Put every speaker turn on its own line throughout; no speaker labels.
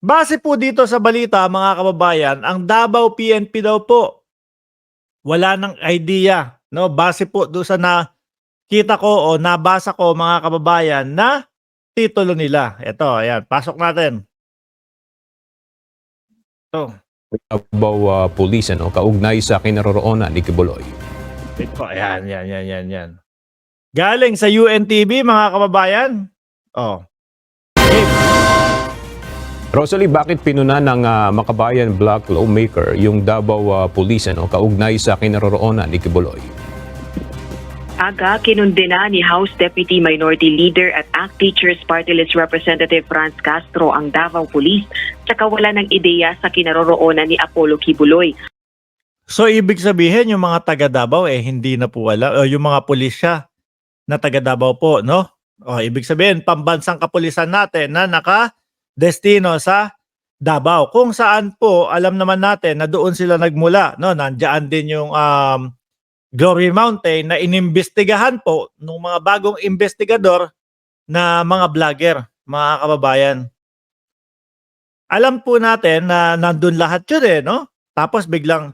Base po dito sa balita mga kababayan, ang Davao PNP daw po wala ng idea, 'no, base po do'n sa nakita ko o nabasa ko mga kababayan na titulo nila. Eto, ayan, pasok natin. 'To,
Davao Police kaugnay sa kinaroroonan ni Kibuloy.
wait po, ayan, yan. Galing sa UNTV mga kababayan. Oh, game.
Rosalie, bakit pinuna ng Makabayan Black Lawmaker yung Davao Police kaugnay sa kinaroroonan ni Kibuloy?
Aga, kinundena ni House Deputy Minority Leader at ACT Teachers Party List Representative Franz Castro ang Davao Police sa kawalan ng ideya sa kinaroroonan ni Apollo Kibuloy.
So ibig sabihin yung mga taga Davao hindi na po wala o yung mga pulisya na taga Davao po, no? O ibig sabihin pambansang kapulisan natin na naka-destino sa Davao. Kung saan po alam naman natin na doon sila nagmula, no? Nandiyan din yung Glory Mountain na inimbestigahan po ng mga bagong investigador na mga vlogger, mga kababayan. Alam po natin na nandun lahat yun no? Tapos biglang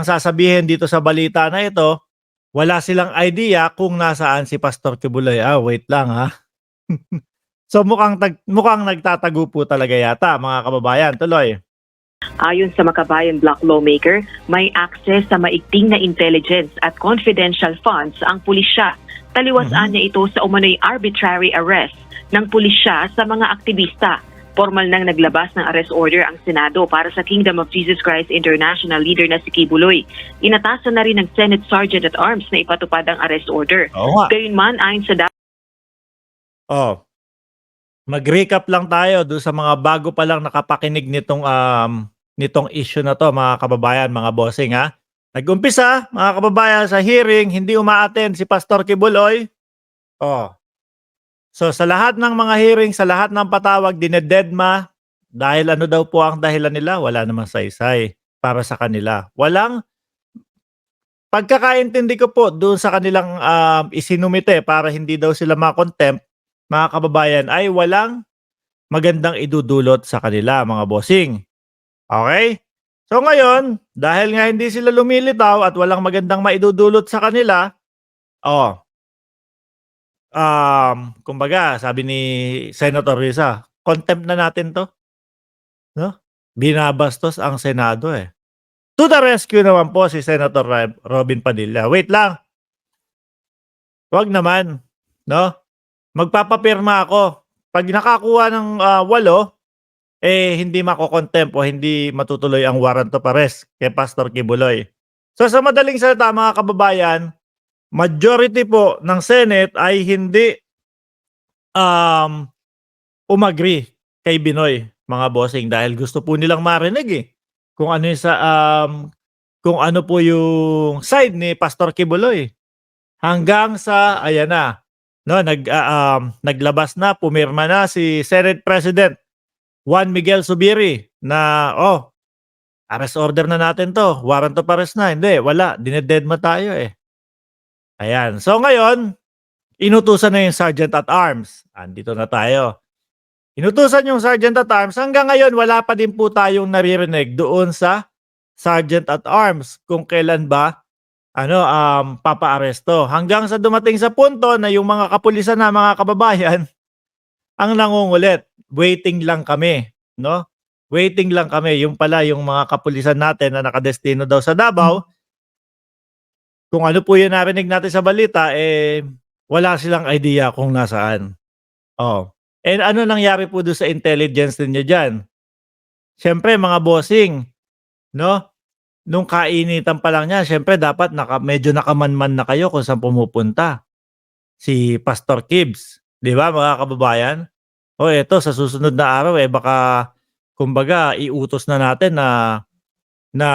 sasabihin dito sa balita na ito, wala silang idea kung nasaan si Pastor Kibuloy. Wait lang ha. So mukhang nagtatago po talaga yata mga kababayan. Tuloy.
Ayon sa Makabayan Black Lawmaker, may access sa maigting na intelligence at confidential funds ang pulisya. Taliwasan niya ito sa umano'y arbitrary arrest ng pulisya sa mga aktivista. Formal nang naglabas ng arrest order ang Senado para sa Kingdom of Jesus Christ International leader na si Kibuloy. Inatasan na rin ng Senate Sergeant at Arms na ipatupad ang arrest order.
Oo nga.
Gayunman, ayon sa
Mag-recap lang tayo do sa mga bago pa lang nakapakinig nitong issue na to mga kababayan, mga bossing ha. Nag-umpisa mga kababayan sa hearing, hindi umaattend si Pastor Kibuloy. So sa lahat ng mga hearing, sa lahat ng patawag, dinededma dahil ano daw po ang dahilan nila? Wala namang saysay para sa kanila. Walang pagkakaintindi ko po doon sa kanilang isinumite para hindi daw sila ma-contempt, mga kababayan, ay walang magandang idudulot sa kanila, mga bossing. Okay? So ngayon, dahil nga hindi sila lumilitaw at walang magandang maidudulot sa kanila, kumbaga, sabi ni Senator Risa, contempt na natin 'to, no? Binabastos ang Senado To the rescue naman po si Senator Robin Padilla. Wait lang. Wag naman, no? Magpapapirma ako. Pag nakakuha ng 8, hindi mako-contempt o hindi matutuloy ang warrant of arrest kay Pastor Kibuloy. So sa madaling salita mga kababayan, majority po ng Senate ay hindi umagree kay Binoy, mga bossing, dahil gusto po nilang marinig kung ano yung kung ano po yung side ni Pastor Kibuloy. Hanggang sa ayan na, no, naglabas na, pumirma na si Senate President Juan Miguel Zubiri na arrest order na natin 'to, warrant of arrest na. Hindi, wala, dinededma tayo Ayan. So ngayon, inutusan na yung Sergeant at Arms. Andito na tayo. Inutusan yung Sergeant at Arms. Hanggang ngayon, wala pa din po tayong naririnig doon sa Sergeant at Arms kung kailan ba papa-aresto. Hanggang sa dumating sa punto na yung mga kapulisan na mga kababayan ang nangungulit. Waiting lang kami, no? Waiting lang kami. Yung pala yung mga kapulisan natin na nakadestino daw sa Davao, kung ano po yung narinig natin sa balita, wala silang idea kung nasaan. And ano nangyari po doon sa intelligence ninyo dyan? Siyempre, mga bossing, no? Nung kainitan pa lang niya, siyempre dapat medyo nakamanman na kayo kung saan pumupunta si Pastor Kibbs. Di ba mga kababayan? Eto sa susunod na araw baka kumbaga iutos na natin na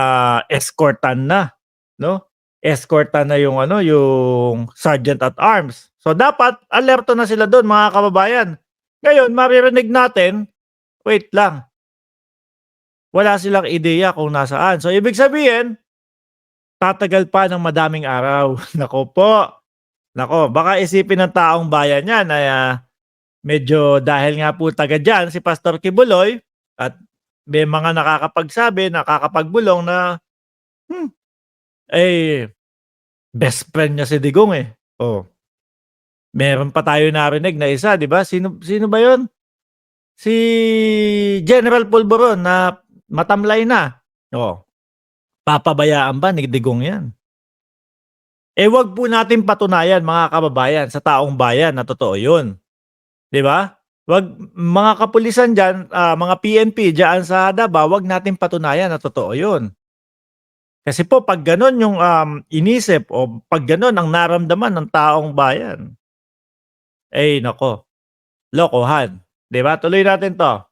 escortan na, no? Escortan na yung yung Sergeant at Arms. So dapat alerto na sila doon mga kababayan. Ngayon maririnig natin, wait lang. Wala silang ideya kung nasaan. So ibig sabihin, tatagal pa ng madaming araw. Nako po. Nako, baka isipin ng taong bayan yan na medyo dahil nga po taga dyan si Pastor Kibuloy, At may mga nakakapagsabi, nakakapagbulong na, eh, best friend niya si Digong eh. Oh. Meron pa tayo narinig na isa, 'di ba? Sino ba 'yon? Si General Pulburon na matamlay na. Oh. Papabayaan ba ni Digong 'yan? Eh wag po natin patunayan mga kababayan sa taong bayan na totoo 'yun. 'Di ba? Wag mga kapulisan diyan, mga PNP diyan sa Davao, wag natin patunayan na totoo 'yun. Kasi po pag gano'n yung inisip o pag gano'n ang naramdaman ng taong bayan, ay nako, lokohan. 'Di ba? Tuloy natin 'to.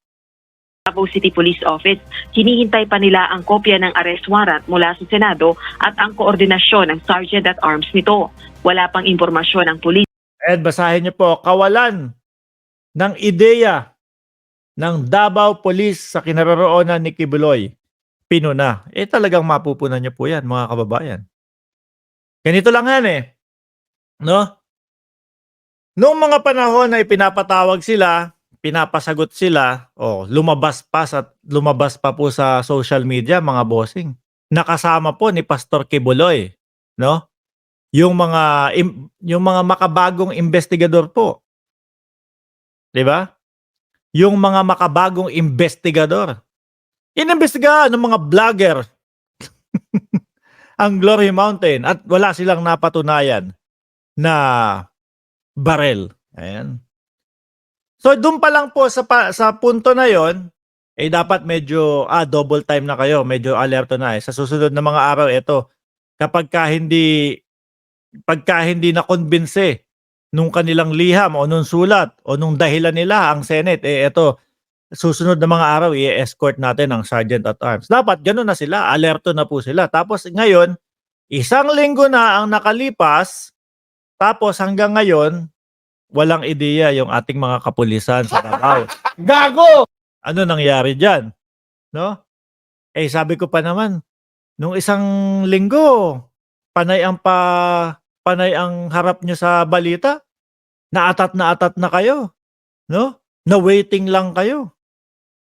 Davao City Police Office, hinihintay pa nila ang kopya ng arrest warrant mula sa Senado at ang koordinasyon ng Sergeant at Arms nito. Wala pang impormasyon ang pulis.
At basahin niyo po, kawalan ng ideya ng Davao Police sa kinaroroonan ni Kibuloy, pinuna. Eh talagang mapupunan niyo po yan mga kababayan. Ganito lang yan eh. No? Noong mga panahon na ipinapatawag sila, pinapasagot sila, lumabas pa po sa social media mga bossing. Nakasama po ni Pastor Kibuloy, no? Yung mga makabagong investigador po. 'Di ba? Yung mga makabagong investigador. Inimbestigahan ng mga vlogger ang Glory Mountain at wala silang napatunayan na barel. Ayan. So doon pa lang po sa punto na 'yon, eh dapat medyo double time na kayo, medyo alerto na eh. Sa susunod na mga araw ito, pagka hindi na convince nung kanilang liham o nung sulat o nung dahilan nila ang Senate, eh ito, susunod na mga araw i-escort natin ang Sergeant at Arms. Dapat gano'n na sila, alerto na po sila. Tapos ngayon, 1 linggo na ang nakalipas, tapos hanggang ngayon, walang ideya yung ating mga kapulisan sa Davao. Gago! Ano nangyari diyan? No? Eh sabi ko pa naman, nung 1 linggo, panay ang harap nyo sa balita. Naatat na kayo, no? Na waiting lang kayo.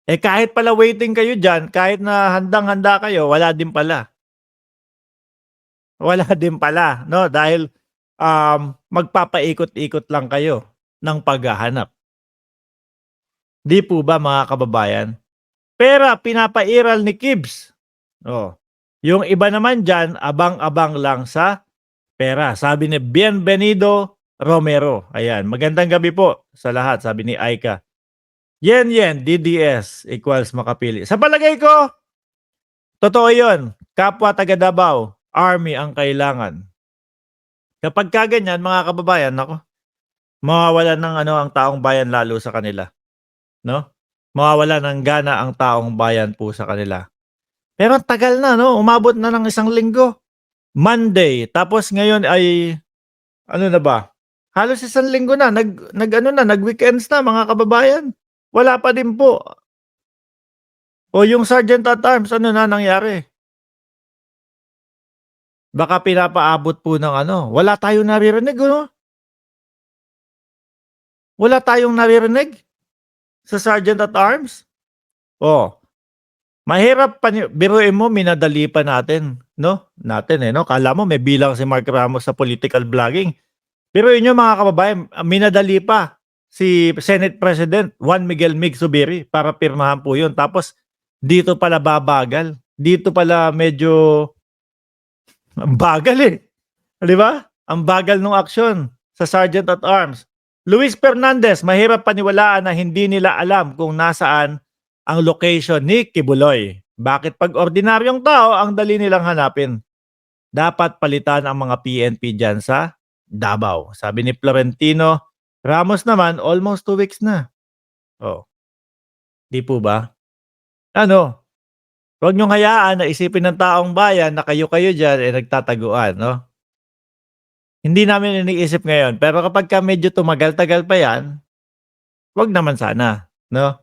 Eh kahit pala waiting kayo diyan, kahit na handang-handa kayo, wala din pala. Wala din pala, no? Dahil magpapaikot-ikot lang kayo ng paghahanap. Di po ba mga kababayan? Pera pinapairal ni Kibs. Yung iba naman dyan, abang-abang lang sa pera. Sabi ni Bienvenido Romero. Ayan, magandang gabi po sa lahat, sabi ni Aika. Yen, DDS equals makapili. Sa palagay ko, totoo yun. Kapwa taga Davao, Army ang kailangan. Kapag kaganyan, mga kababayan, nako, mawawalan ng ang taong bayan lalo sa kanila. No? Mawawalan ng gana ang taong bayan po sa kanila. Pero tagal na, no? Umabot na ng 1 linggo. Monday, tapos ngayon ay, ano na ba? Halos 1 linggo na, nag-weekends na mga kababayan. Wala pa din po. O yung Sergeant at Arms, ano na nangyari? Baka pinapaabot po ng wala tayong naririnig, no? Wala tayong naririnig sa Sergeant at Arms? Mahirap biruin mo, minadali pa natin, no? No? Kala mo may bilang si Mark Ramos sa political vlogging. Biruin nyo mga kababayan, minadali pa si Senate President Juan Miguel Mig Zubiri para pirmahan po yun. Tapos dito pala babagal. Dito pala medyo ang bagal eh. Di ba? Ang bagal ng aksyon sa Sergeant at Arms. Luis Fernandez, mahirap paniwalaan na hindi nila alam kung nasaan ang location ni Kibuloy. Bakit pag ordinaryong tao ang dali nilang hanapin? Dapat palitan ang mga PNP dyan sa Davao. Sabi ni Florentino Ramos naman, almost 2 weeks na. Di po ba? Huwag niyong hayaan na isipin ng taong bayan na kayo-kayo dyan nagtataguan, no? Hindi namin iniisip ngayon. Pero kapag medyo tumagal-tagal pa yan, wag naman sana, no?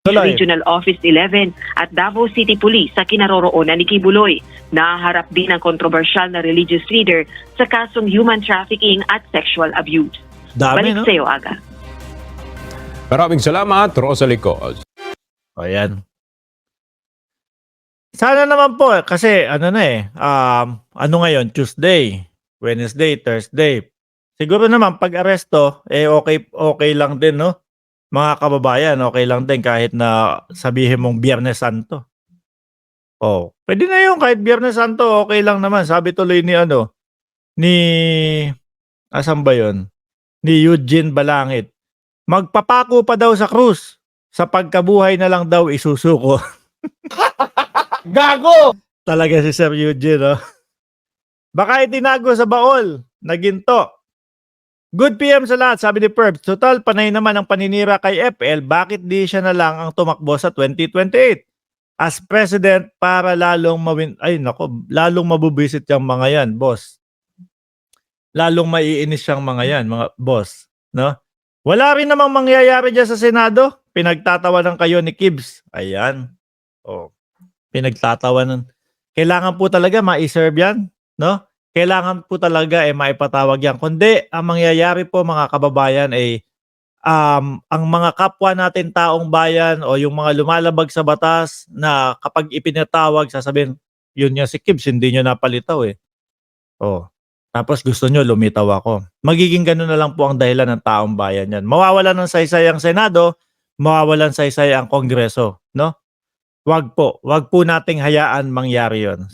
Tuloy.
Regional Office 11 at Davao City Police sa kinaroroonan ni Kibuloy. Naharap din ang kontrobersyal na religious leader sa kasong human trafficking at sexual abuse.
Dami,
Balik
no?
sa'yo, Aga.
Maraming salamat, Rosalie Cos.
O yan. Sana naman po, kasi ano na ano ngayon, Tuesday, Wednesday, Thursday. Siguro naman pag aresto, okay lang din, no? Mga kababayan, okay lang din kahit na sabihin mong Biyernes Santo. Oh, pwede na yun kahit Biyernes Santo, okay lang naman. Sabi tuloy ni asan ba yun? Ni Eugene Balangit. Magpapako pa daw sa krus. Sa pagkabuhay na lang daw isusuko.
Gago!
Talaga si Sir Eugene, no? Baka itinago sa baol na ginto. Good PM sa lahat, sabi ni Perbs. Total, panay naman ang paninira kay FL. Bakit di siya na lang ang tumakbo sa 2028? As president para lalong lalong mabubisit yung mga yan, boss. Lalong maiinis siyang mga yan, mga boss. No? Wala rin namang mangyayari dyan sa Senado. Pinagtatawanan kayo ni Kibbs. Ayan. Oh. Pinagtatawanan. Kailangan po talaga ma-serve yan, no? Kailangan po talaga maipatawag yan. Kundi ang mangyayari po mga kababayan ang mga kapwa natin taong bayan o yung mga lumalabag sa batas na kapag ipinatawag sasabihin, yun nga si Kibbs, hindi nyo napalitaw Oh. Tapos gusto nyo lumitaw ako. Magiging ganun na lang po ang dahilan ng taong bayan yan. Mawawalan ng saysay ang Senado, mawawalan saysay ang Kongreso, no? Wag po nating hayaan mangyari yon.